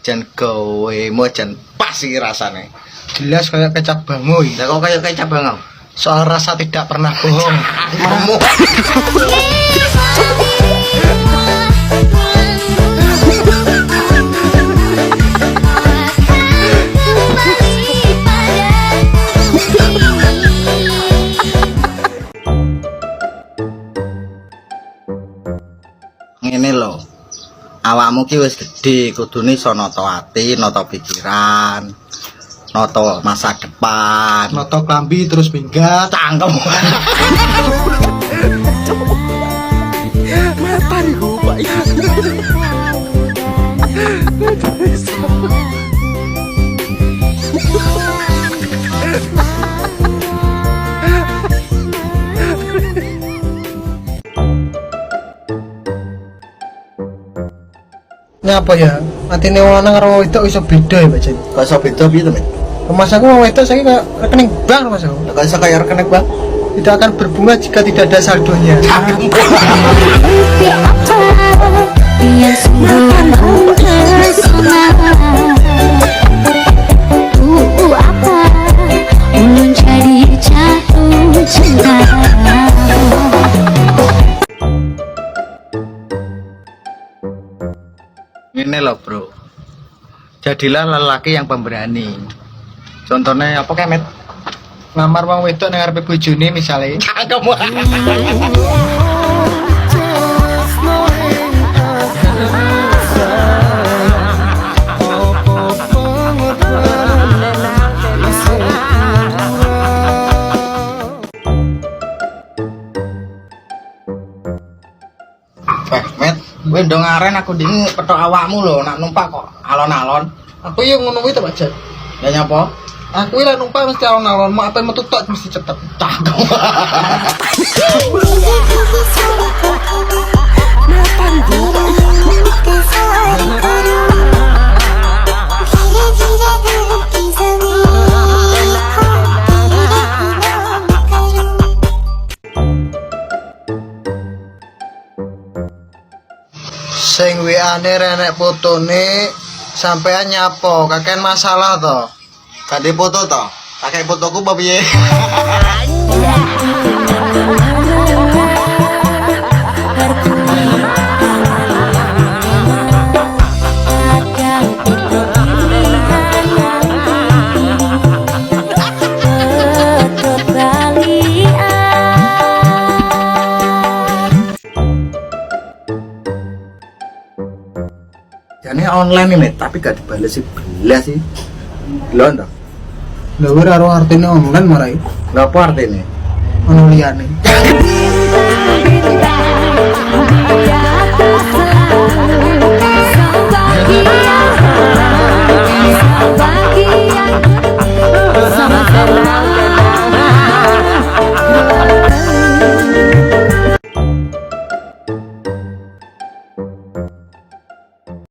jan gawemu jan pas iki rasane. Jelas kayak kecap bangoy. Lah kok kayak kecap bangau? Soal rasa tidak pernah bohong. Ngene lho. Awakmu ki wis gedhe, kudune iso nata ati, nata pikiran, nata masa depan. Noto klambi terus minggat. Cangkem. Matariku Pak. Ini apa ya? Atine wong lanang karo wedok iso beda ya, Pak Jen. Kok iso beda piye to, Mit? Mas aku wong wedok saya kayak rekening bank Mas aku. Lah kok iso kaya rekening, Bang? Tidak akan berbunga jika tidak ada saldonya. Ini loh bro, jadilah lelaki yang pemberani. Contohnya apa Kemet? Ngamar wong wedok nang ngarepe bojone misale. Cangkem. Met, gue ndong aren aku ding petok awakmu lho, nak numpak kok alon-alon. Aku yo ngono kuwi to, Pak Jen. Ya nyapa? Aku lek numpak mesti alon-alon, mau apa metu tok mesti cepet. Cangkem. Sing WA-ne renek fotone sampean nyapo, kakek masalah to. Kade foto to? Pakai fotoku apa piye? Jane online nih, Met, tapi gak dibales sih belas sih. Lho toh. Lha ora karo artine online marai. Lha apa artine? Ono liyane.